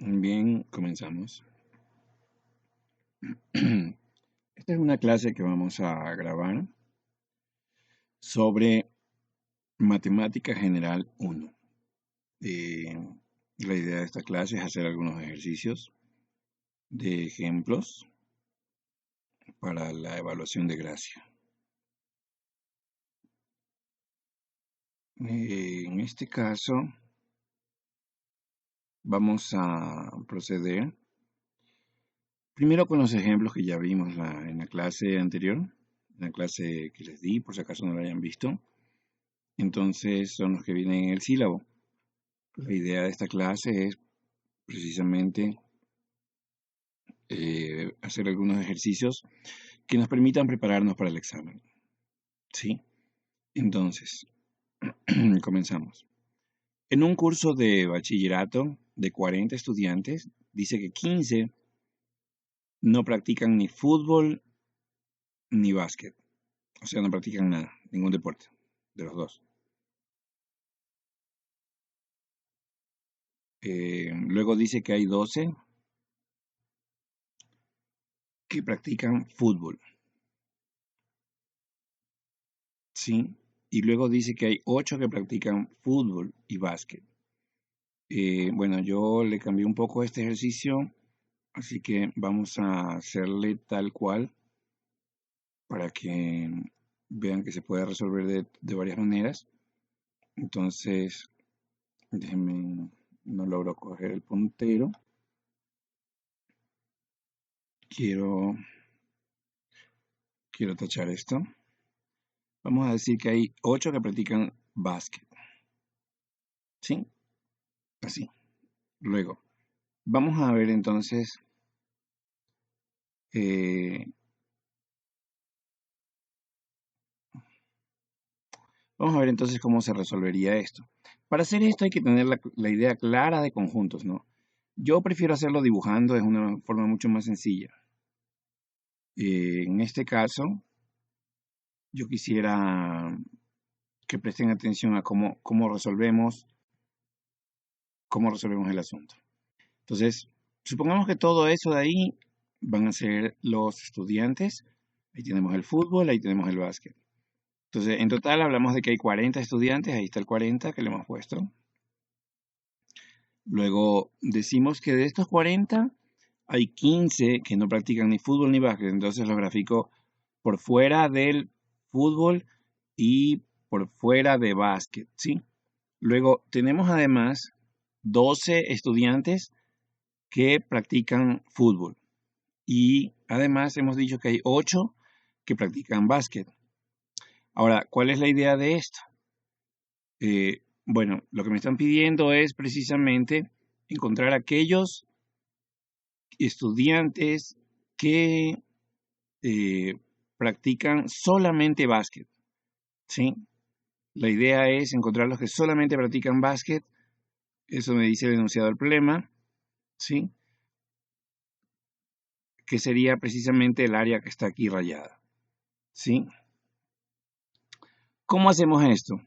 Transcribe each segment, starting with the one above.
Bien, comenzamos. Esta es una clase que vamos a grabar sobre Matemática General 1. La idea de esta clase es hacer algunos ejercicios de ejemplos para la evaluación de Gracia. En este caso, vamos a proceder primero con los ejemplos que ya vimos en la clase anterior, en la clase que les di, por si acaso no lo hayan visto. Entonces son los que vienen en el sílabo. La idea de esta clase es precisamente hacer algunos ejercicios que nos permitan prepararnos para el examen. ¿Sí? Entonces, comenzamos. En un curso de bachillerato de 40 estudiantes, dice que 15 no practican ni fútbol ni básquet. O sea, no practican nada, ningún deporte, de los dos. Luego dice que hay 12 que practican fútbol. ¿Sí? Y luego dice que hay 8 que practican fútbol y básquet. Bueno, yo le cambié un poco este ejercicio, así que vamos a hacerle tal cual para que vean que se puede resolver de varias maneras. Entonces, déjenme, no logro coger el puntero. Quiero tachar esto. Vamos a decir que hay 8 que practican básquet. ¿Sí? Así. Luego, vamos a ver entonces cómo se resolvería esto. Para hacer esto hay que tener la idea clara de conjuntos, ¿no? Yo prefiero hacerlo dibujando, es una forma mucho más sencilla. En este caso, yo quisiera que presten atención a cómo resolvemos el asunto. Entonces, supongamos que todo eso de ahí van a ser los estudiantes. Ahí tenemos el fútbol, ahí tenemos el básquet. Entonces, en total hablamos de que hay 40 estudiantes, ahí está el 40 que le hemos puesto. Luego decimos que de estos 40 hay 15 que no practican ni fútbol ni básquet, entonces lo grafico por fuera del fútbol y por fuera de básquet, ¿sí? Luego tenemos además 12 estudiantes que practican fútbol y además hemos dicho que hay 8 que practican básquet. Ahora, ¿cuál es la idea de esto? Bueno, lo que me están pidiendo es precisamente encontrar aquellos estudiantes que practican solamente básquet, ¿sí? La idea es encontrar los que solamente practican básquet. Eso me dice el enunciado del problema, ¿sí? Que sería precisamente el área que está aquí rayada, ¿sí? ¿Cómo hacemos esto?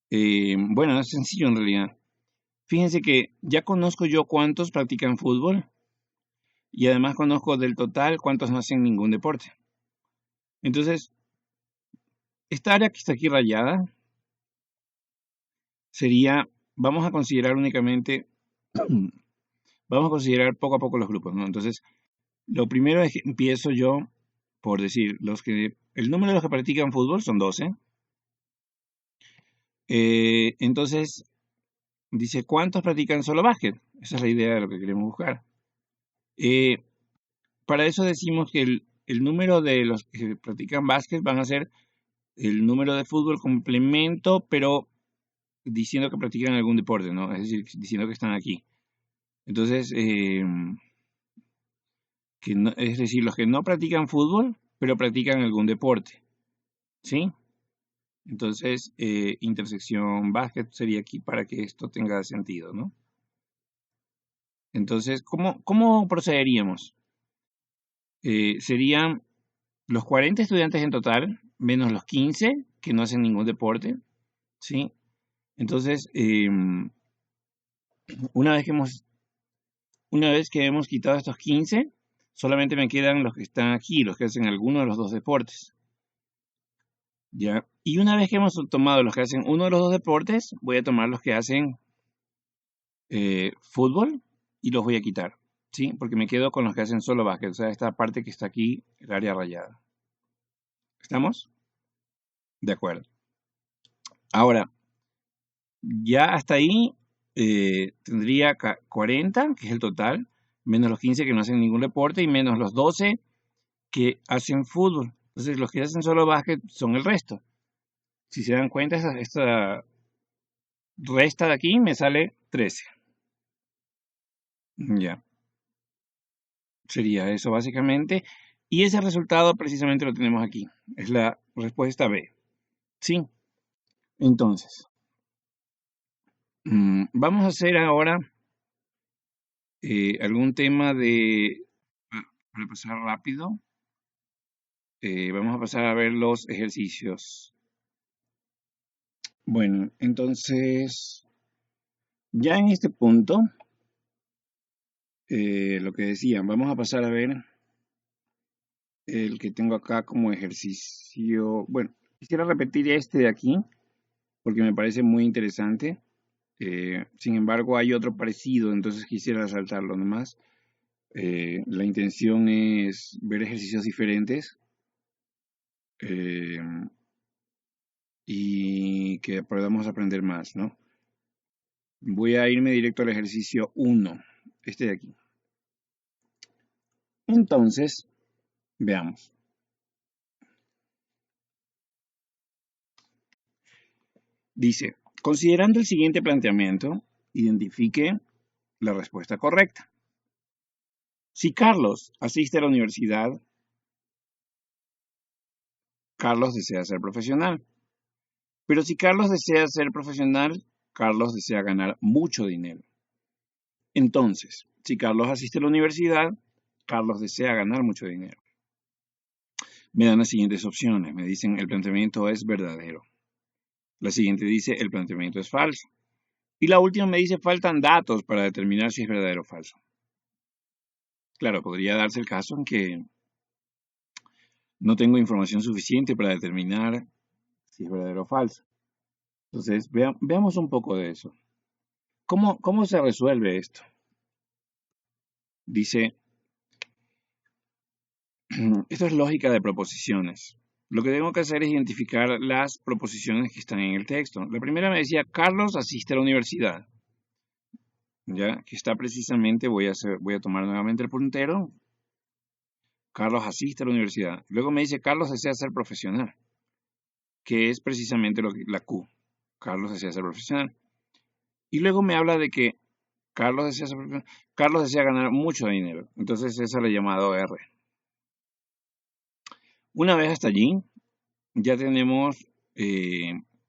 Bueno, es sencillo en realidad. Fíjense que ya conozco yo cuántos practican fútbol y además conozco del total cuántos no hacen ningún deporte. Entonces, esta área que está aquí rayada sería, vamos a considerar únicamente, vamos a considerar poco a poco los grupos, ¿no? Entonces, lo primero es que empiezo yo por decir, el número de los que practican fútbol son 12. Entonces, dice, ¿cuántos practican solo básquet? Esa es la idea de lo que queremos buscar. Para eso decimos que el número de los que practican básquet van a ser el número de fútbol complemento, pero diciendo que practican algún deporte, ¿no? Es decir, diciendo que están aquí. Entonces, es decir, los que no practican fútbol, pero practican algún deporte, ¿sí? Entonces, intersección básquet sería aquí para que esto tenga sentido, ¿no? Entonces, ¿cómo procederíamos? Serían los 40 estudiantes en total, menos los 15 que no hacen ningún deporte, ¿sí? Entonces, Una vez que hemos quitado estos 15, solamente me quedan los que están aquí, los que hacen alguno de los dos deportes. ¿Ya? Y una vez que hemos tomado los que hacen uno de los dos deportes, voy a tomar los que hacen fútbol y los voy a quitar. ¿Sí? Porque me quedo con los que hacen solo básquet. O sea, esta parte que está aquí, el área rayada. ¿Estamos? De acuerdo. Ahora, ya hasta ahí tendría 40, que es el total, menos los 15 que no hacen ningún deporte y menos los 12 que hacen fútbol. Entonces, los que hacen solo básquet son el resto. Si se dan cuenta, esta resta de aquí me sale 13. Ya, sería eso básicamente. Y ese resultado precisamente lo tenemos aquí. Es la respuesta B. Sí. Entonces, vamos a hacer ahora algún tema para pasar rápido. Vamos a pasar a ver los ejercicios. Bueno, entonces, ya en este punto, lo que decían, vamos a pasar a ver el que tengo acá como ejercicio. Bueno, quisiera repetir este de aquí porque me parece muy interesante. Sin embargo, hay otro parecido, entonces quisiera saltarlo nomás. La intención es ver ejercicios diferentes eh, y que podamos aprender más, ¿no? Voy a irme directo al ejercicio 1, este de aquí. Entonces, veamos. Dice, considerando el siguiente planteamiento, identifique la respuesta correcta. Si Carlos asiste a la universidad, Carlos desea ser profesional. Pero si Carlos desea ser profesional, Carlos desea ganar mucho dinero. Entonces, si Carlos asiste a la universidad, Carlos desea ganar mucho dinero. Me dan las siguientes opciones. Me dicen el planteamiento es verdadero. La siguiente dice el planteamiento es falso. Y la última me dice faltan datos para determinar si es verdadero o falso. Claro, podría darse el caso en que no tengo información suficiente para determinar si es verdadero o falso. Entonces, veamos un poco de eso. ¿Cómo se resuelve esto? Dice, esto es lógica de proposiciones. Lo que tengo que hacer es identificar las proposiciones que están en el texto. La primera me decía, Carlos asiste a la universidad. Ya, que está precisamente, voy a tomar nuevamente el puntero. Carlos asiste a la universidad. Luego me dice, Carlos desea ser profesional, que es precisamente la Q. Carlos desea ser profesional. Y luego me habla de que Carlos desea ganar mucho dinero. Entonces esa le he llamado R. Una vez hasta allí, ya tenemos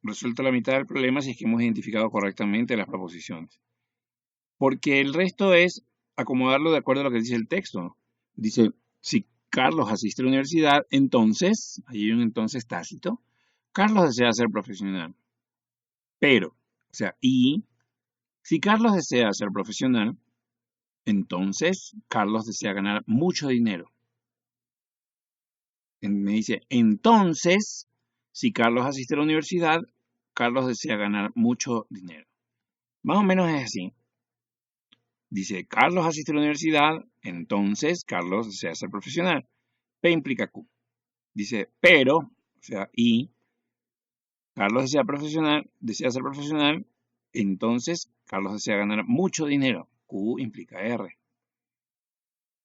resuelto la mitad del problema si es que hemos identificado correctamente las proposiciones. Porque el resto es acomodarlo de acuerdo a lo que dice el texto. Dice, si Carlos asiste a la universidad, entonces, ahí hay un entonces tácito, Carlos desea ser profesional. Pero, o sea, y si Carlos desea ser profesional, entonces Carlos desea ganar mucho dinero. Me dice, entonces, si Carlos asiste a la universidad, Carlos desea ganar mucho dinero. Más o menos es así. Dice, Carlos asiste a la universidad, entonces Carlos desea ser profesional. P implica Q. Dice, pero, o sea, y Carlos desea ser profesional, entonces Carlos desea ganar mucho dinero. Q implica R.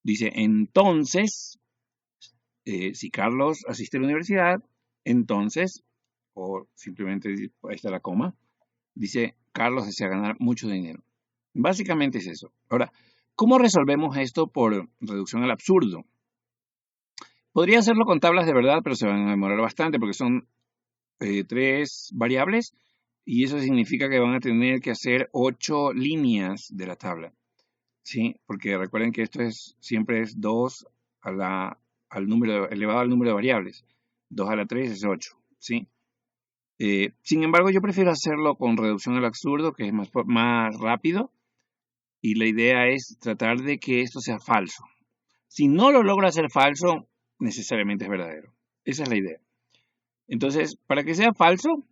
Dice, entonces, si Carlos asiste a la universidad, entonces, o simplemente ahí está la coma, dice, Carlos desea ganar mucho dinero. Básicamente es eso. Ahora, ¿cómo resolvemos esto por reducción al absurdo? Podría hacerlo con tablas de verdad, pero se van a demorar bastante porque son 3 variables y eso significa que van a tener que hacer 8 líneas de la tabla. ¿Sí? Porque recuerden que esto siempre es 2 elevado al número de variables. 2 a la 3 es 8. ¿Sí? Sin embargo, yo prefiero hacerlo con reducción al absurdo, que es más rápido. y la idea es tratar de que esto sea falso. Si no lo logra hacer falso, necesariamente es verdadero. Esa es la idea. Entonces, para que sea falso,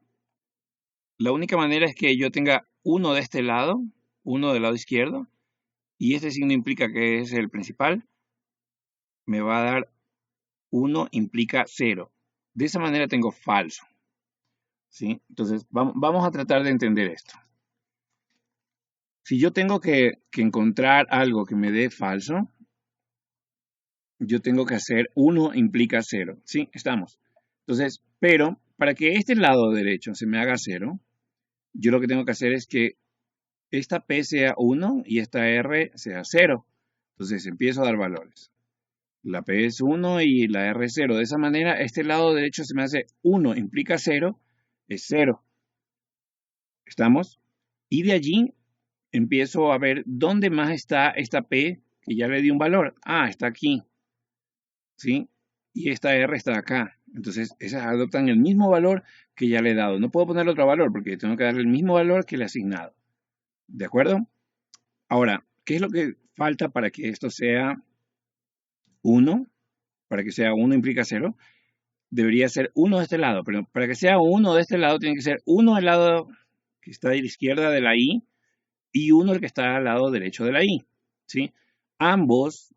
la única manera es que yo tenga uno de este lado, uno del lado izquierdo, y este signo implica que es el principal, me va a dar 1 implica 0. De esa manera tengo falso. ¿Sí? Entonces, vamos a tratar de entender esto. Si yo tengo que encontrar algo que me dé falso, yo tengo que hacer 1 implica 0. ¿Sí? Estamos. Entonces, pero para que este lado derecho se me haga 0, yo lo que tengo que hacer es que esta P sea 1 y esta R sea 0. Entonces empiezo a dar valores. La P es 1 y la R es 0. De esa manera, este lado derecho se me hace 1 implica 0, es 0. ¿Estamos? Y de allí empiezo a ver dónde más está esta P que ya le di un valor. Ah, está aquí. ¿Sí? Y esta R está acá. Entonces, esas adoptan el mismo valor que ya le he dado. No puedo ponerle otro valor porque tengo que darle el mismo valor que le he asignado. ¿De acuerdo? Ahora, ¿qué es lo que falta para que esto sea 1? Para que sea 1 implica 0. Debería ser 1 de este lado, pero para que sea 1 de este lado tiene que ser 1 del lado que está a la izquierda de la I y 1 el que está al lado derecho de la I. ¿Sí? Ambas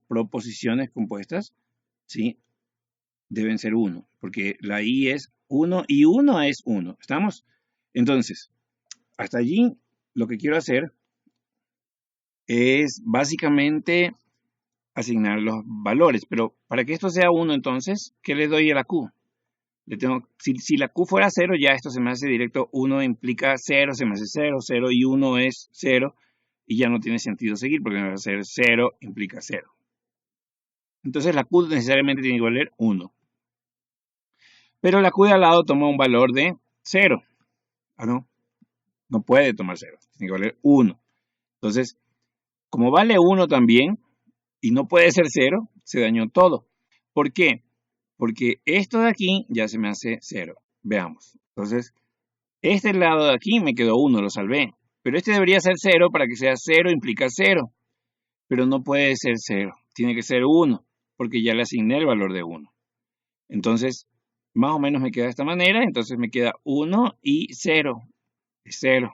proposiciones compuestas, ¿sí? Deben ser 1, porque la I es 1 y 1 es 1. ¿Estamos? Entonces, hasta allí lo que quiero hacer es básicamente asignar los valores, pero para que esto sea 1 entonces, ¿qué le doy a la Q? Si la Q fuera 0, ya esto se me hace directo, 1 implica 0, se me hace 0, 0 y 1 es 0, y ya no tiene sentido seguir porque me va a ser 0 implica 0. Entonces la Q necesariamente tiene que valer 1. Pero la Q de al lado toma un valor de 0. ¿Ah, no? No puede tomar 0, tiene que valer 1. Entonces, como vale 1 también, y no puede ser 0, se dañó todo. ¿Por qué? Porque esto de aquí ya se me hace 0. Veamos. Entonces, este lado de aquí me quedó 1, lo salvé. Pero este debería ser 0 para que sea 0 implica 0. Pero no puede ser 0, tiene que ser 1, porque ya le asigné el valor de 1. Entonces, más o menos me queda de esta manera. Entonces me queda 1 y 0. Es 0.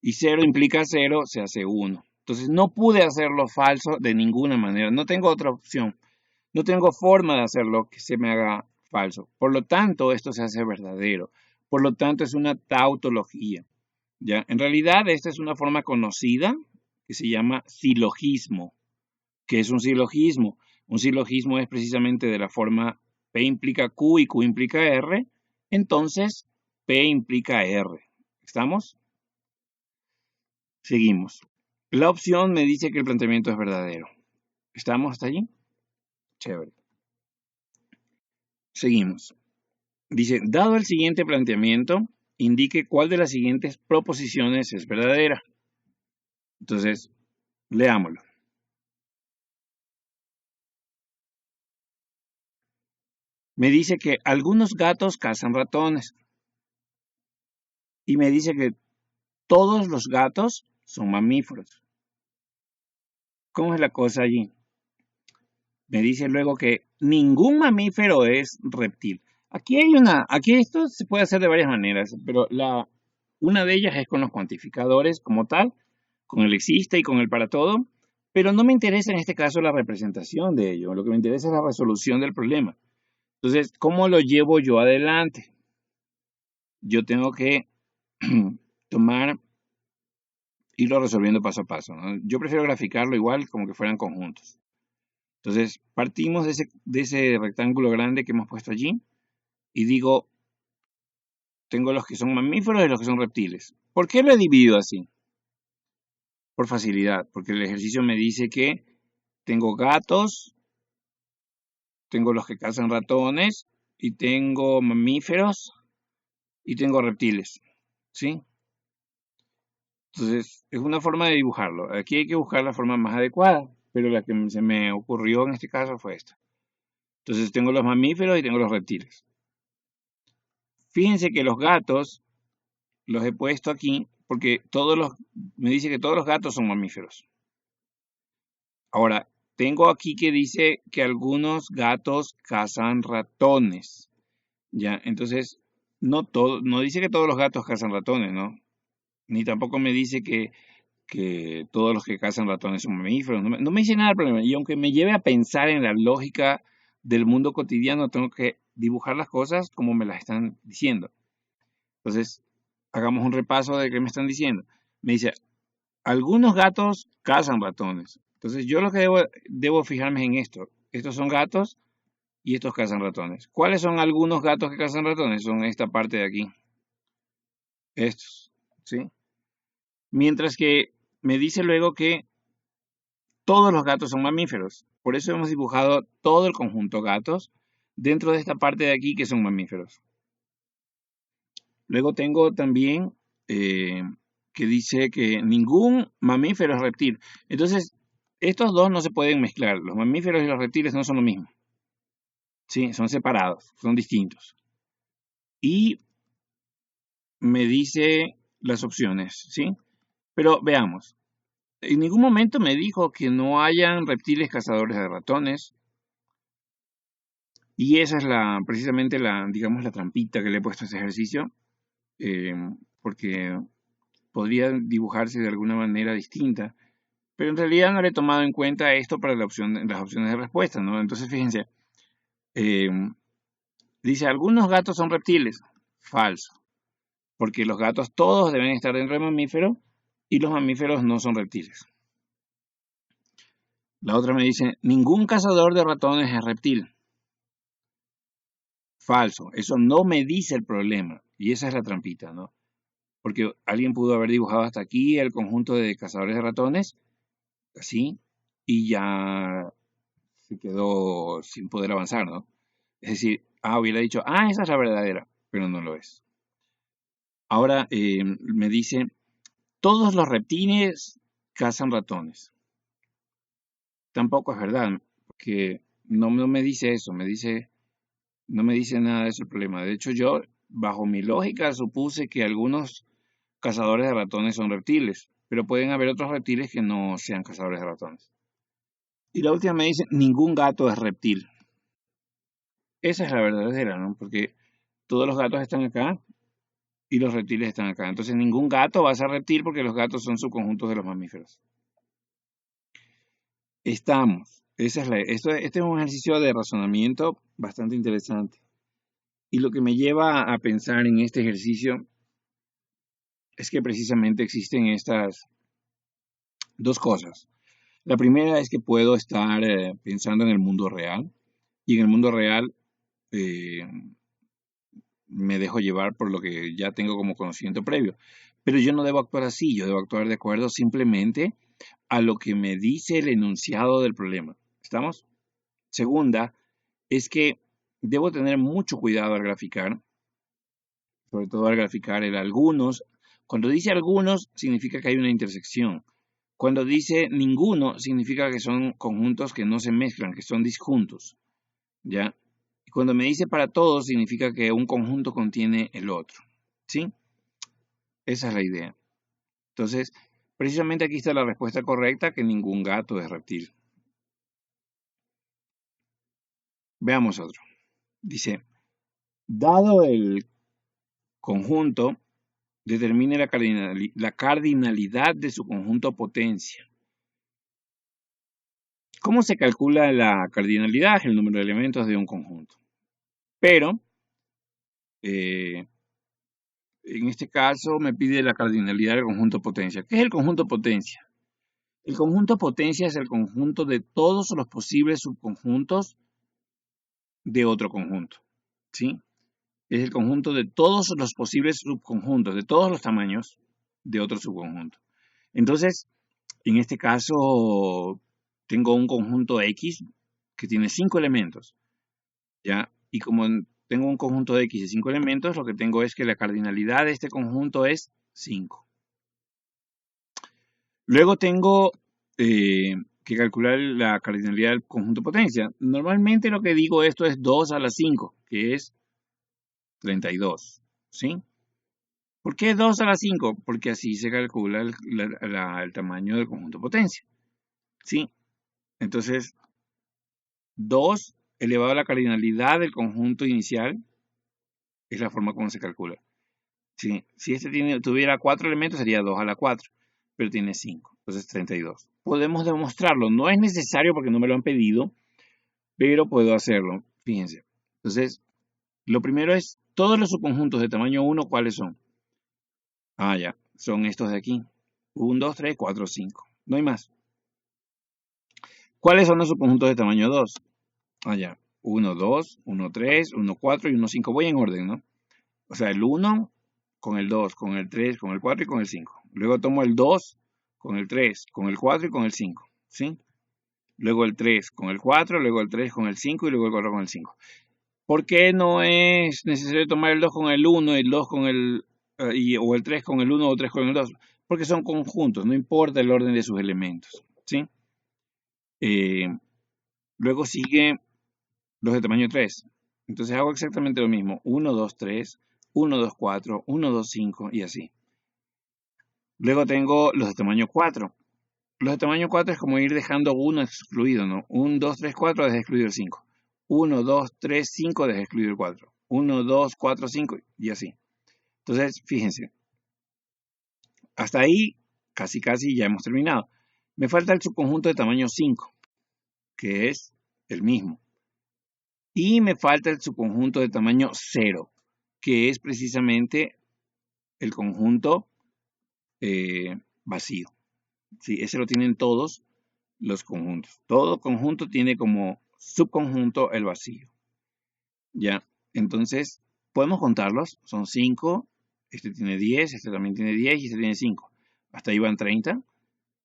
Y 0 implica 0, se hace 1. Entonces no pude hacerlo falso de ninguna manera. No tengo otra opción. No tengo forma de hacerlo que se me haga falso. Por lo tanto, esto se hace verdadero. Por lo tanto, es una tautología. ¿Ya? En realidad, esta es una forma conocida que se llama silogismo. ¿Qué es un silogismo? Un silogismo es precisamente de la forma P implica Q y Q implica R. Entonces, P implica R. ¿Estamos? Seguimos. La opción me dice que el planteamiento es verdadero. ¿Estamos hasta allí? Chévere. Seguimos. Dice, dado el siguiente planteamiento, indique cuál de las siguientes proposiciones es verdadera. Entonces, leámoslo. Me dice que algunos gatos cazan ratones. Y me dice que todos los gatos son mamíferos. ¿Cómo es la cosa allí? Me dice luego que ningún mamífero es reptil. Aquí esto se puede hacer de varias maneras, pero una de ellas es con los cuantificadores como tal, con el existe y con el para todo, pero no me interesa en este caso la representación de ello, lo que me interesa es la resolución del problema. Entonces, ¿cómo lo llevo yo adelante? Yo tengo que irlo resolviendo paso a paso, ¿no? Yo prefiero graficarlo igual como que fueran conjuntos. Entonces, partimos de ese rectángulo grande que hemos puesto allí y digo, tengo los que son mamíferos y los que son reptiles. ¿Por qué lo he dividido así? Por facilidad, porque el ejercicio me dice que tengo gatos, tengo los que cazan ratones y tengo mamíferos y tengo reptiles, ¿sí? Entonces, es una forma de dibujarlo. Aquí hay que buscar la forma más adecuada, pero la que se me ocurrió en este caso fue esta. Entonces, tengo los mamíferos y tengo los reptiles. Fíjense que los gatos los he puesto aquí porque me dice que todos los gatos son mamíferos. Ahora, tengo aquí que dice que algunos gatos cazan ratones. Ya, entonces, no dice que todos los gatos cazan ratones, ¿no? Ni tampoco me dice que todos los que cazan ratones son mamíferos. No me dice nada del problema. Y aunque me lleve a pensar en la lógica del mundo cotidiano, tengo que dibujar las cosas como me las están diciendo. Entonces, hagamos un repaso de qué me están diciendo. Me dice, algunos gatos cazan ratones. Entonces, yo lo que debo fijarme en esto. Estos son gatos y estos cazan ratones. ¿Cuáles son algunos gatos que cazan ratones? Son esta parte de aquí. Estos, ¿sí? Mientras que me dice luego que todos los gatos son mamíferos. Por eso hemos dibujado todo el conjunto gatos dentro de esta parte de aquí que son mamíferos. Luego tengo también que dice que ningún mamífero es reptil. Entonces, estos dos no se pueden mezclar. Los mamíferos y los reptiles no son lo mismo. Sí, son separados, son distintos. Y me dice las opciones, ¿sí? Pero veamos. En ningún momento me dijo que no hayan reptiles cazadores de ratones. Y esa es precisamente digamos, la trampita que le he puesto a este ejercicio. Porque podría dibujarse de alguna manera distinta. Pero en realidad no le he tomado en cuenta esto para las opciones de respuesta, ¿no? Entonces, fíjense. Dice, algunos gatos son reptiles. Falso. Porque los gatos todos deben estar dentro de mamíferos y los mamíferos no son reptiles. La otra me dice, ningún cazador de ratones es reptil. Falso. Eso no me dice el problema. Y esa es la trampita, ¿no? Porque alguien pudo haber dibujado hasta aquí el conjunto de cazadores de ratones, así, y ya se quedó sin poder avanzar, ¿no? Es decir, hubiera dicho, esa es la verdadera, pero no lo es. Ahora me dice, todos los reptiles cazan ratones. Tampoco es verdad, porque no me dice eso, no me dice nada de ese problema. De hecho, yo, bajo mi lógica, supuse que algunos cazadores de ratones son reptiles, pero pueden haber otros reptiles que no sean cazadores de ratones. Y la última me dice, ningún gato es reptil. Esa es la verdadera, ¿no? Porque todos los gatos están acá y los reptiles están acá. Entonces ningún gato va a ser reptil porque los gatos son subconjuntos de los mamíferos. Estamos. Este es un ejercicio de razonamiento bastante interesante. Y lo que me lleva a pensar en este ejercicio es que precisamente existen estas dos cosas. La primera es que puedo estar pensando en el mundo real y en el mundo real me dejo llevar por lo que ya tengo como conocimiento previo. Pero yo no debo actuar así, yo debo actuar de acuerdo simplemente a lo que me dice el enunciado del problema. ¿Estamos? Segunda, es que debo tener mucho cuidado al graficar, sobre todo al graficar el algunos. Cuando dice algunos, significa que hay una intersección. Cuando dice ninguno, significa que son conjuntos que no se mezclan, que son disjuntos. ¿Ya? Y cuando me dice para todos, significa que un conjunto contiene el otro. ¿Sí? Esa es la idea. Entonces, precisamente aquí está la respuesta correcta, que ningún gato es reptil. Veamos otro. Dice, dado el conjunto, determine la cardinalidad de su conjunto potencia. ¿Cómo se calcula la cardinalidad? El número de elementos de un conjunto. Pero, en este caso me pide la cardinalidad del conjunto potencia. ¿Qué es el conjunto potencia? El conjunto potencia es el conjunto de todos los posibles subconjuntos de otro conjunto. ¿Sí? Es el conjunto de todos los posibles subconjuntos, de todos los tamaños de otro subconjunto. Entonces, en este caso, tengo un conjunto X que tiene 5 elementos. ¿Ya? Y como tengo un conjunto de X de 5 elementos, lo que tengo es que la cardinalidad de este conjunto es 5. Luego tengo que calcular la cardinalidad del conjunto potencia. Normalmente lo que digo esto es 2 a la 5, que es 32. ¿Sí? ¿Por qué 2 a la 5? Porque así se calcula el tamaño del conjunto potencia. ¿Sí? Entonces, 2 elevado a la cardinalidad del conjunto inicial es la forma como se calcula. ¿Sí? Si este tuviera 4 elementos sería 2 a la 4, pero tiene 5, entonces 32. Podemos demostrarlo, no es necesario porque no me lo han pedido, pero puedo hacerlo, fíjense. Entonces, lo primero es, todos los subconjuntos de tamaño 1, ¿cuáles son? Ya, son estos de aquí. 1, 2, 3, 4, 5. No hay más. ¿Cuáles son los subconjuntos de tamaño 2? Ya. 1, 2, 1, 3, 1, 4 y 1, 5. Voy en orden, ¿no? O sea, el 1 con el 2, con el 3, con el 4 y con el 5. Luego tomo el 2 con el 3, con el 4 y con el 5. ¿Sí? Luego el 3 con el 4, luego el 3 con el 5 y luego el 4 con el 5. ¿Por qué no es necesario tomar el 2 con el 1, el 2 con el o el 3 con el 1 o 3 con el 2? Porque son conjuntos, no importa el orden de sus elementos. ¿Sí? Luego sigue los de tamaño 3. Entonces hago exactamente lo mismo. 1, 2, 3, 1, 2, 4, 1, 2, 5 y así. Luego tengo los de tamaño 4. Los de tamaño 4 es como ir dejando uno excluido, ¿no? 1, 2, 3, 4 deja excluido el 5. 1, 2, 3, 5 deja excluido el 4. 1, 2, 4, 5 y así. Entonces, fíjense. Hasta ahí casi ya hemos terminado. Me falta el subconjunto de tamaño 5, que es el mismo. Y me falta el subconjunto de tamaño 0, que es precisamente el conjunto vacío. ¿Sí? Ese lo tienen todos los conjuntos. Todo conjunto tiene como subconjunto el vacío. ¿Ya? Entonces, podemos contarlos. Son 5, este tiene 10, este también tiene 10 y este tiene 5. Hasta ahí van 30.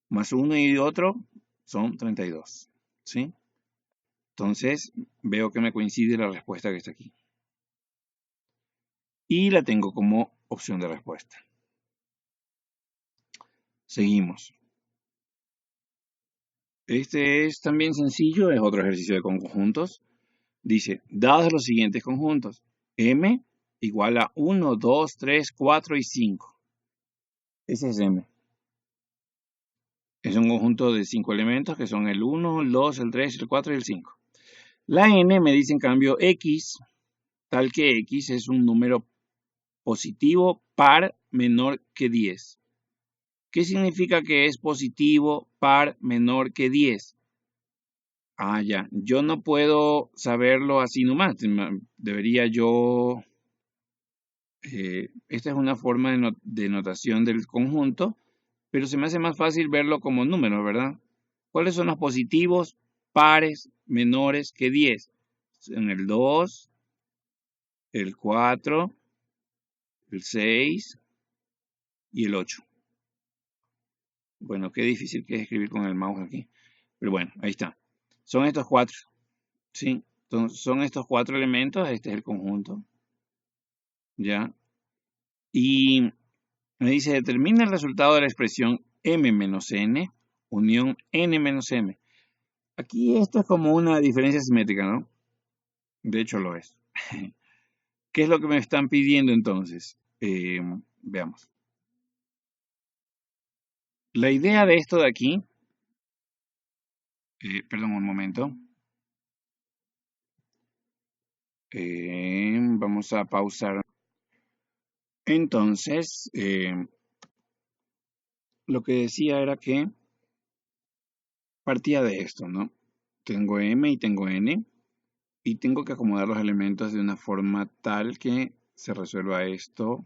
Más uno y otro son 32. ¿Sí? Entonces, veo que me coincide la respuesta que está aquí. Y la tengo como opción de respuesta. Seguimos. Este es también sencillo, es otro ejercicio de conjuntos. Dice, dados los siguientes conjuntos, M igual a 1, 2, 3, 4 y 5. Ese es M. Es un conjunto de 5 elementos que son el 1, el 2, el 3, el 4 y el 5. La N me dice en cambio X, tal que X es un número positivo par menor que 10. ¿Qué significa que es positivo par menor que 10? Ya. Yo no puedo saberlo así nomás. Debería yo... esta es una forma de notación del conjunto, pero se me hace más fácil verlo como números, ¿verdad? ¿Cuáles son los positivos pares menores que 10? Son el 2, el 4, el 6 y el 8. Bueno, qué difícil que es escribir con el mouse aquí. Pero bueno, ahí está. Son estos 4. ¿Sí? Entonces, son estos 4 elementos. Este es el conjunto. ¿Ya? Y me dice, determina el resultado de la expresión m menos n unión n menos m. Aquí esto es como una diferencia simétrica, ¿no? De hecho lo es. ¿Qué es lo que me están pidiendo entonces? Veamos. La idea de esto de aquí, perdón un momento. Vamos a pausar. Entonces, lo que decía era que partía de esto, ¿no? Tengo m y tengo n y tengo que acomodar los elementos de una forma tal que se resuelva esto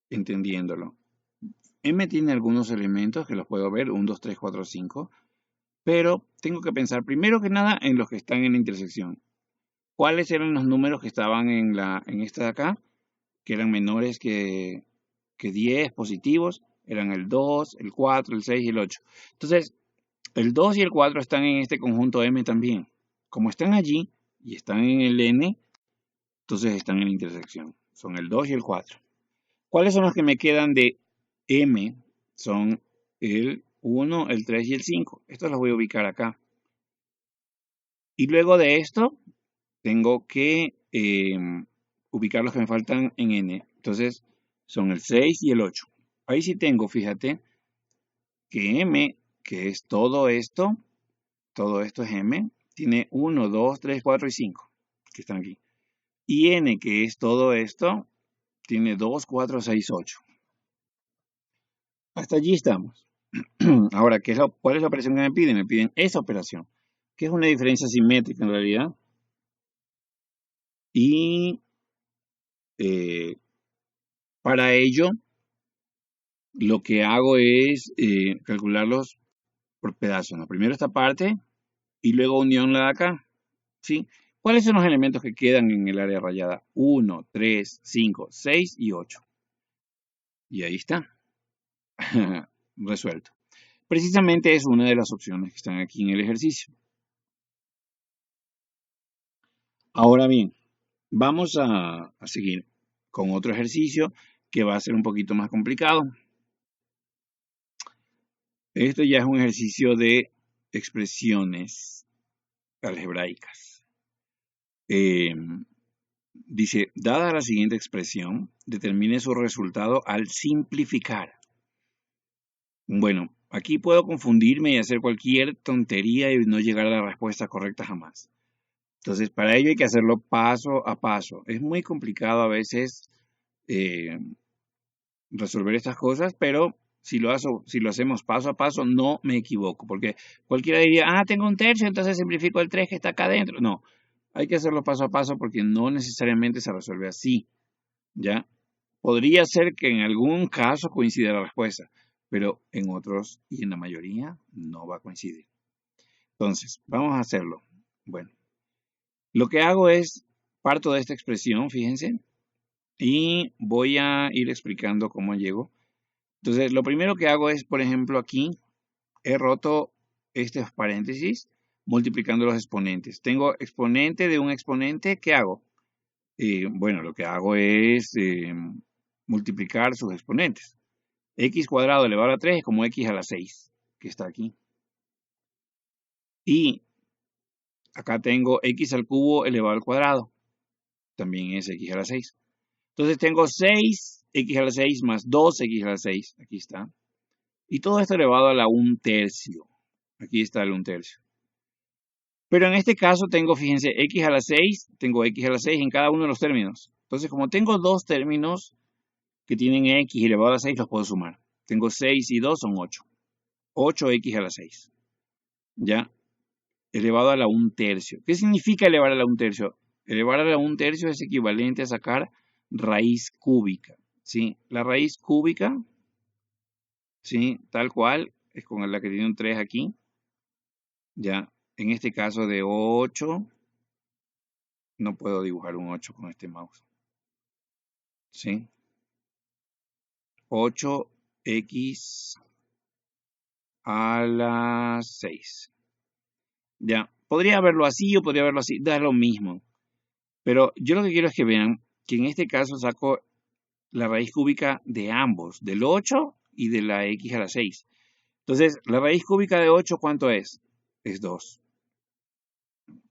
entendiéndolo. M tiene algunos elementos que los puedo ver, 1, 2, 3, 4, 5, pero tengo que pensar primero que nada en los que están en la intersección. ¿Cuáles eran los números que estaban en esta de acá? Que eran menores que 10 positivos, eran el 2, el 4, el 6 y el 8. Entonces, el 2 y el 4 están en este conjunto M también. Como están allí y están en el N, entonces están en la intersección. Son el 2 y el 4. ¿Cuáles son los que me quedan de M? Son el 1, el 3 y el 5. Estos los voy a ubicar acá. Y luego de esto, tengo que ubicar los que me faltan en N. Entonces, son el 6 y el 8. Ahí sí tengo, fíjate, que M, que es todo esto es M, tiene 1, 2, 3, 4 y 5, que están aquí. Y N, que es todo esto, tiene 2, 4, 6, 8. Hasta allí estamos. Ahora, ¿cuál es la operación que me piden? Me piden esa operación, que es una diferencia simétrica en realidad. Y para ello, lo que hago es calcularlos por pedazos, ¿no? Primero esta parte y luego unión la de acá, ¿sí? ¿Cuáles son los elementos que quedan en el área rayada? 1, 3, 5, 6 y 8. Y ahí está, resuelto. Precisamente es una de las opciones que están aquí en el ejercicio. Ahora bien, vamos a seguir con otro ejercicio que va a ser un poquito más complicado. Esto ya es un ejercicio de expresiones algebraicas. Dice, dada la siguiente expresión, determine su resultado al simplificar. Bueno, aquí puedo confundirme y hacer cualquier tontería y no llegar a la respuesta correcta jamás. Entonces, para ello hay que hacerlo paso a paso. Es muy complicado a veces resolver estas cosas, pero si lo hacemos paso a paso, no me equivoco. Porque cualquiera diría, tengo un tercio, entonces simplifico el 3 que está acá adentro. No, hay que hacerlo paso a paso porque no necesariamente se resuelve así. ¿Ya? Podría ser que en algún caso coincida la respuesta, pero en otros y en la mayoría no va a coincidir. Entonces, vamos a hacerlo. Bueno, lo que hago es, parto de esta expresión, fíjense, y voy a ir explicando cómo llego. Entonces, lo primero que hago es, por ejemplo, aquí he roto estos paréntesis multiplicando los exponentes. Tengo exponente de un exponente, ¿qué hago? Bueno, lo que hago es multiplicar sus exponentes. X cuadrado elevado a 3 es como X a la 6, que está aquí. Y acá tengo X al cubo elevado al cuadrado. También es X a la 6. Entonces tengo 6X a la 6 más 2X a la 6. Aquí está. Y todo esto elevado a la 1/3. Aquí está el 1/3. Pero en este caso tengo, fíjense, X a la 6, tengo X a la 6 en cada uno de los términos. Entonces, como tengo dos términos que tienen X elevado a la 6, los puedo sumar. Tengo 6 y 2 son 8. 8X a la 6. ¿Ya? Elevado a la 1/3. ¿Qué significa elevar a la 1/3? Elevar a la 1/3 es equivalente a sacar raíz cúbica. ¿Sí? La raíz cúbica, ¿sí? Tal cual, es con la que tiene un 3 aquí. Ya, en este caso de 8, no puedo dibujar un 8 con este mouse. ¿Sí? 8X a la 6. Ya, podría verlo así o podría verlo así, da lo mismo. Pero yo lo que quiero es que vean que en este caso saco la raíz cúbica de ambos, del 8 y de la X a la 6. Entonces, la raíz cúbica de 8, ¿cuánto es? Es 2.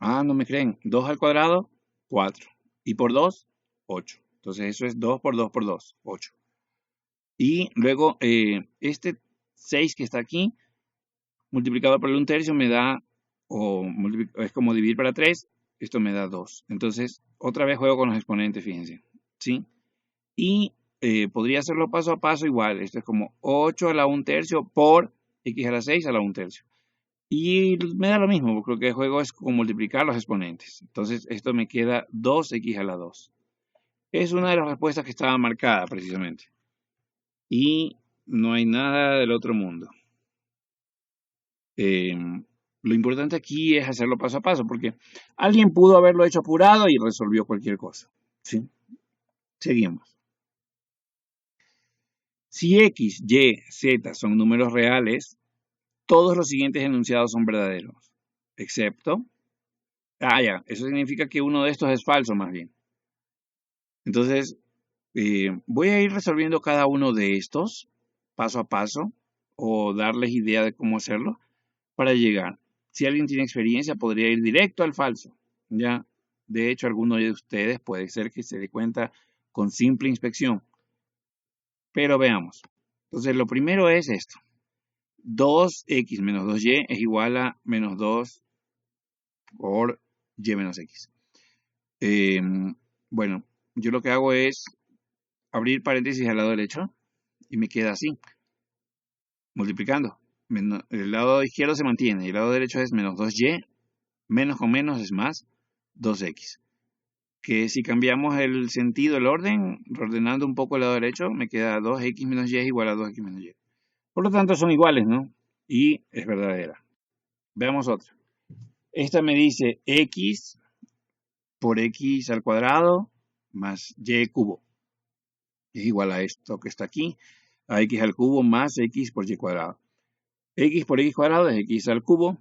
No me creen. 2 al cuadrado, 4. Y por 2, 8. Entonces, eso es 2 por 2 por 2, 8. Y luego, este 6 que está aquí, multiplicado por el 1/3 me da, es como dividir para 3, esto me da 2. Entonces, otra vez juego con los exponentes, fíjense. ¿Sí? Y podría hacerlo paso a paso igual. Esto es como 8 a la 1/3 por X a la 6 a la 1/3. Y me da lo mismo, porque lo que juego es con multiplicar los exponentes. Entonces, esto me queda 2X a la 2. Es una de las respuestas que estaba marcada precisamente. Y no hay nada del otro mundo. Lo importante aquí es hacerlo paso a paso, porque alguien pudo haberlo hecho apurado y resolvió cualquier cosa. ¿Sí? Seguimos. Si X, Y, Z son números reales, todos los siguientes enunciados son verdaderos, excepto, ya, eso significa que uno de estos es falso más bien. Entonces, voy a ir resolviendo cada uno de estos paso a paso o darles idea de cómo hacerlo para llegar. Si alguien tiene experiencia, podría ir directo al falso. Ya, de hecho, alguno de ustedes puede ser que se dé cuenta con simple inspección. Pero veamos. Entonces, lo primero es esto. 2x menos 2y es igual a menos 2 por y menos x. Bueno, yo lo que hago es abrir paréntesis al lado derecho y me queda así, multiplicando. El lado izquierdo se mantiene y el lado derecho es menos 2y, menos con menos es más 2x. Que si cambiamos el sentido, el orden, ordenando un poco el lado derecho, me queda 2x menos y es igual a 2x menos y. Por lo tanto, son iguales, ¿no? Y es verdadera. Veamos otra. Esta me dice x por x al cuadrado más y cubo. Es igual a esto que está aquí, a x al cubo más x por y cuadrado. X por x cuadrado es x al cubo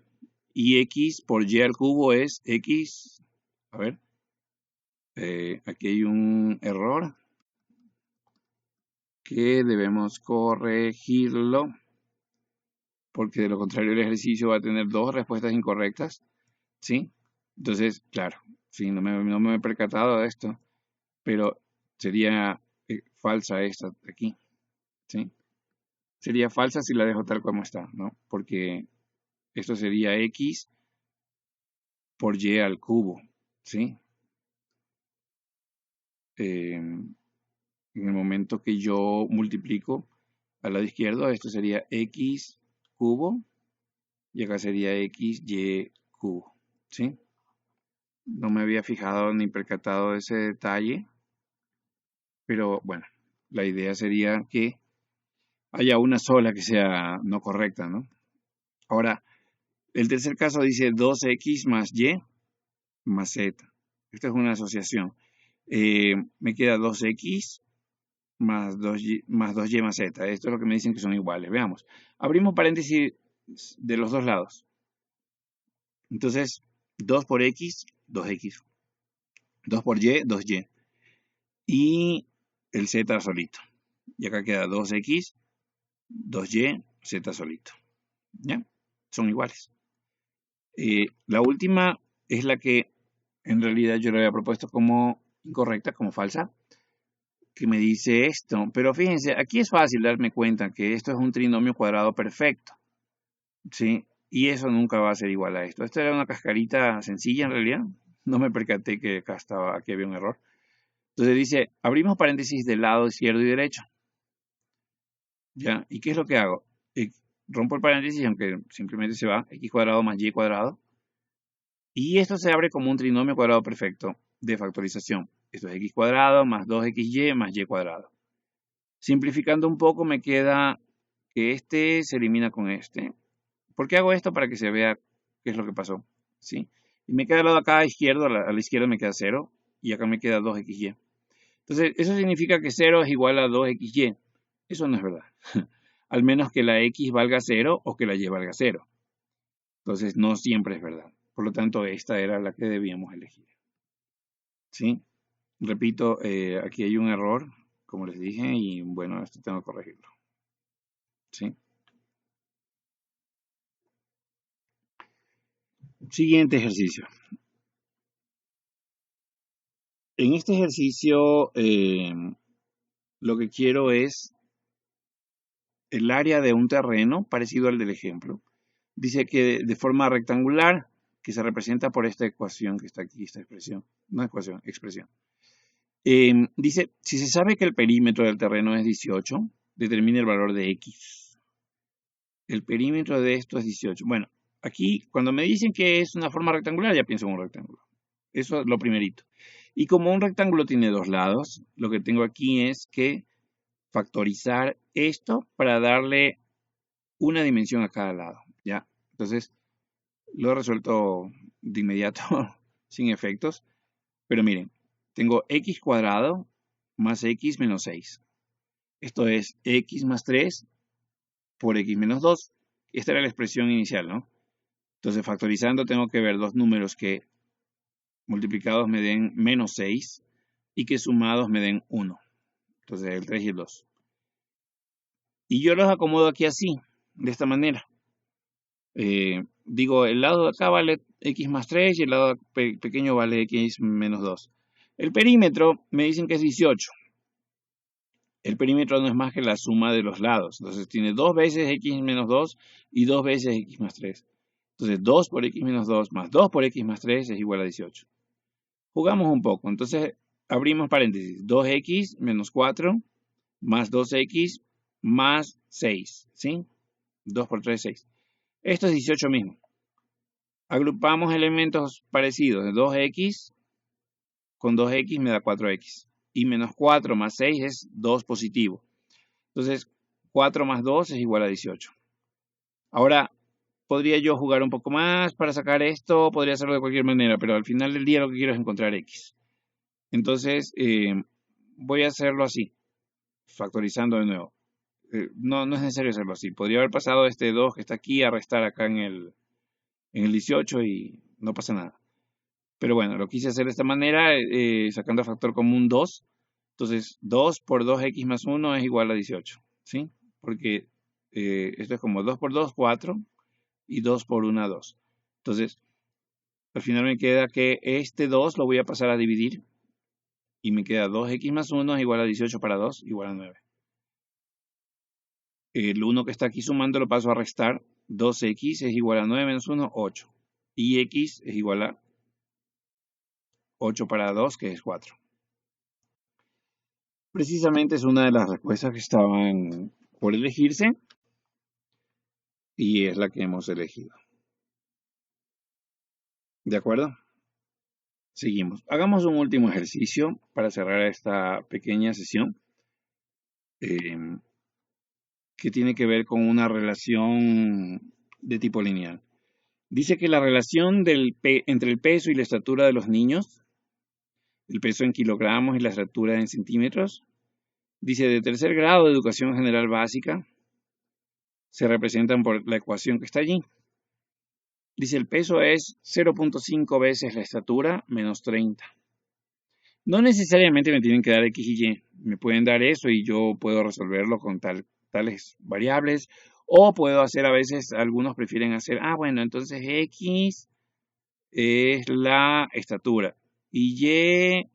y x por y al cubo es x. A ver, aquí hay un error que debemos corregirlo, porque de lo contrario el ejercicio va a tener dos respuestas incorrectas, ¿sí? Entonces, claro, sí, no me he percatado de esto, pero sería falsa esta de aquí, ¿sí? Sería falsa si la dejo tal como está, ¿no? Porque esto sería x por y al cubo, ¿sí? En el momento que yo multiplico al lado izquierdo, esto sería x cubo y acá sería xy cubo, ¿sí? No me había fijado ni percatado de ese detalle, pero bueno, la idea sería que haya una sola que sea no correcta, ¿no? Ahora, el tercer caso dice 2x más y más z. Esta es una asociación. Me queda 2x más 2y más z. Esto es lo que me dicen que son iguales. Veamos. Abrimos paréntesis de los dos lados. Entonces, 2 por x, 2x. 2 por y, 2y. Y el z solito. Y acá queda 2x, 2y, z solito. ¿Ya? Son iguales. La última es la que en realidad yo le había propuesto como incorrecta, como falsa, que me dice esto. Pero fíjense, aquí es fácil darme cuenta que esto es un trinomio cuadrado perfecto, ¿sí? Y eso nunca va a ser igual a esto. Esta era una cascarita sencilla en realidad. No me percaté que aquí había un error. Entonces dice, abrimos paréntesis del lado izquierdo y derecho. ¿Ya? ¿Y qué es lo que hago? Rompo el paréntesis, aunque simplemente se va, x cuadrado más y cuadrado. Y esto se abre como un trinomio cuadrado perfecto de factorización. Esto es x cuadrado más 2xy más y cuadrado. Simplificando un poco me queda que este se elimina con este. ¿Por qué hago esto? Para que se vea qué es lo que pasó, ¿sí? Y me queda al lado acá izquierdo, a la izquierda me queda 0 y acá me queda 2xy. Entonces, eso significa que 0 es igual a 2xy. Eso no es verdad. Al menos que la x valga 0 o que la y valga 0. Entonces, no siempre es verdad. Por lo tanto, esta era la que debíamos elegir. ¿Sí? Repito, aquí hay un error, como les dije, y bueno, esto tengo que corregirlo. ¿Sí? Siguiente ejercicio. En este ejercicio, lo que quiero es el área de un terreno parecido al del ejemplo. Dice que de forma rectangular, que se representa por esta ecuación que está aquí, esta expresión. No ecuación, expresión. Dice, si se sabe que el perímetro del terreno es 18, determine el valor de x. El perímetro de esto es 18. Bueno, aquí cuando me dicen que es una forma rectangular, ya pienso en un rectángulo. Eso es lo primerito. Y como un rectángulo tiene dos lados, lo que tengo aquí es que factorizar esto para darle una dimensión a cada lado. ¿Ya? Entonces, lo he resuelto de inmediato, sin efectos. Pero miren, tengo x cuadrado más x menos 6. Esto es x más 3 por x menos 2. Esta era la expresión inicial, ¿no? Entonces, factorizando tengo que ver dos números que multiplicados me den menos 6 y que sumados me den 1. Entonces, el 3 y el 2. Y yo los acomodo aquí así, de esta manera. Digo, el lado de acá vale x más 3 y el lado pequeño vale x menos 2. El perímetro me dicen que es 18. el perímetro no es más que la suma de los lados. Entonces tiene 2 veces x menos 2 y 2 veces x más 3. Entonces 2 por x menos 2 más 2 por x más 3 es igual a 18. Jugamos un poco. Entonces abrimos paréntesis. 2x menos 4 más 2x más 6. ¿Sí? 2 por 3, 6. Esto es 18 mismo. Agrupamos elementos parecidos. 2x con 2x me da 4x. Y menos 4 más 6 es 2 positivo. Entonces 4 más 2 es igual a 18. Ahora, podría yo jugar un poco más para sacar esto. Podría hacerlo de cualquier manera. Pero al final del día lo que quiero es encontrar x. Entonces voy a hacerlo así. Factorizando de nuevo. No es necesario hacerlo así. Podría haber pasado este 2 que está aquí a restar acá en el 18 y no pasa nada. Pero bueno, lo quise hacer de esta manera, sacando factor común 2. Entonces, 2 por 2x más 1 es igual a 18. ¿Sí? Porque esto es como 2 por 2, 4. Y 2 por 1, 2. Entonces, al final me queda que este 2 lo voy a pasar a dividir. Y me queda 2x más 1 es igual a 18 para 2, igual a 9. El 1 que está aquí sumando lo paso a restar. 2x es igual a 9 menos 1, 8. Y x es igual a 8 para 2, que es 4. Precisamente es una de las respuestas que estaban por elegirse. Y es la que hemos elegido. ¿De acuerdo? Seguimos. Hagamos un último ejercicio para cerrar esta pequeña sesión. Que tiene que ver con una relación de tipo lineal. Dice que la relación entre el peso y la estatura de los niños, el peso en kilogramos y la estatura en centímetros, dice de tercer grado de educación general básica, se representan por la ecuación que está allí. Dice el peso es 0.5 veces la estatura menos 30. No necesariamente me tienen que dar X y Y, me pueden dar eso y yo puedo resolverlo con tales variables. O puedo hacer a veces, algunos prefieren hacer, bueno, entonces X es la estatura y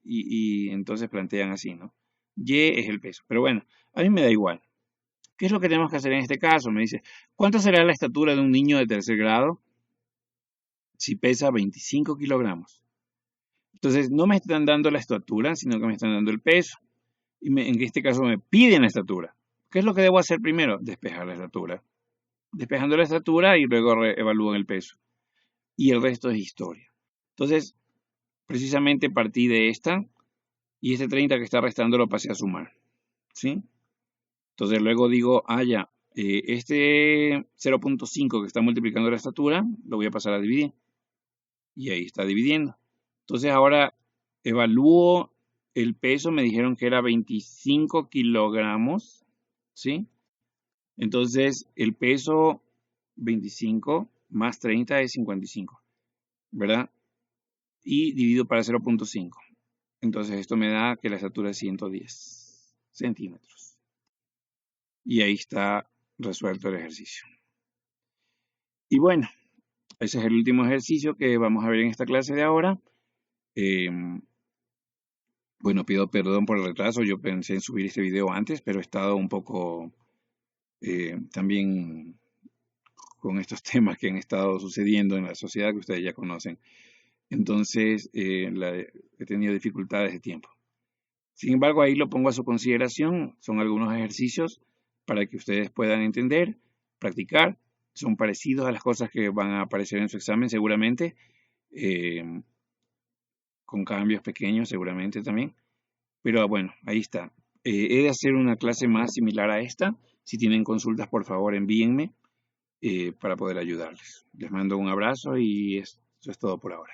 Y entonces plantean así, ¿no? Y es el peso. Pero bueno, a mí me da igual. ¿Qué es lo que tenemos que hacer en este caso? Me dice, ¿cuánto será la estatura de un niño de tercer grado si pesa 25 kilogramos? Entonces, no me están dando la estatura, sino que me están dando el peso. Y en este caso me piden la estatura. ¿Qué es lo que debo hacer primero? Despejar la estatura. Despejando la estatura y luego evalúan el peso. Y el resto es historia. Entonces, precisamente partí de esta y este 30 que está restando lo pasé a sumar. ¿Sí? Entonces luego digo, ya, este 0.5 que está multiplicando la estatura, lo voy a pasar a dividir. Y ahí está dividiendo. Entonces ahora evalúo el peso, me dijeron que era 25 kilogramos, ¿sí? Entonces el peso 25 más 30 es 55, ¿verdad? Y divido para 0.5. Entonces esto me da que la estatura es 110 centímetros. Y ahí está resuelto el ejercicio. Y bueno, ese es el último ejercicio que vamos a ver en esta clase de ahora. Bueno, pido perdón por el retraso. Yo pensé en subir este video antes, pero he estado un poco también con estos temas que han estado sucediendo en la sociedad que ustedes ya conocen. Entonces, he tenido dificultades de tiempo. Sin embargo, ahí lo pongo a su consideración. Son algunos ejercicios para que ustedes puedan entender, practicar. Son parecidos a las cosas que van a aparecer en su examen seguramente, con cambios pequeños seguramente también. Pero bueno, ahí está. He de hacer una clase más similar a esta. Si tienen consultas, por favor, envíenme para poder ayudarles. Les mando un abrazo y eso es todo por ahora.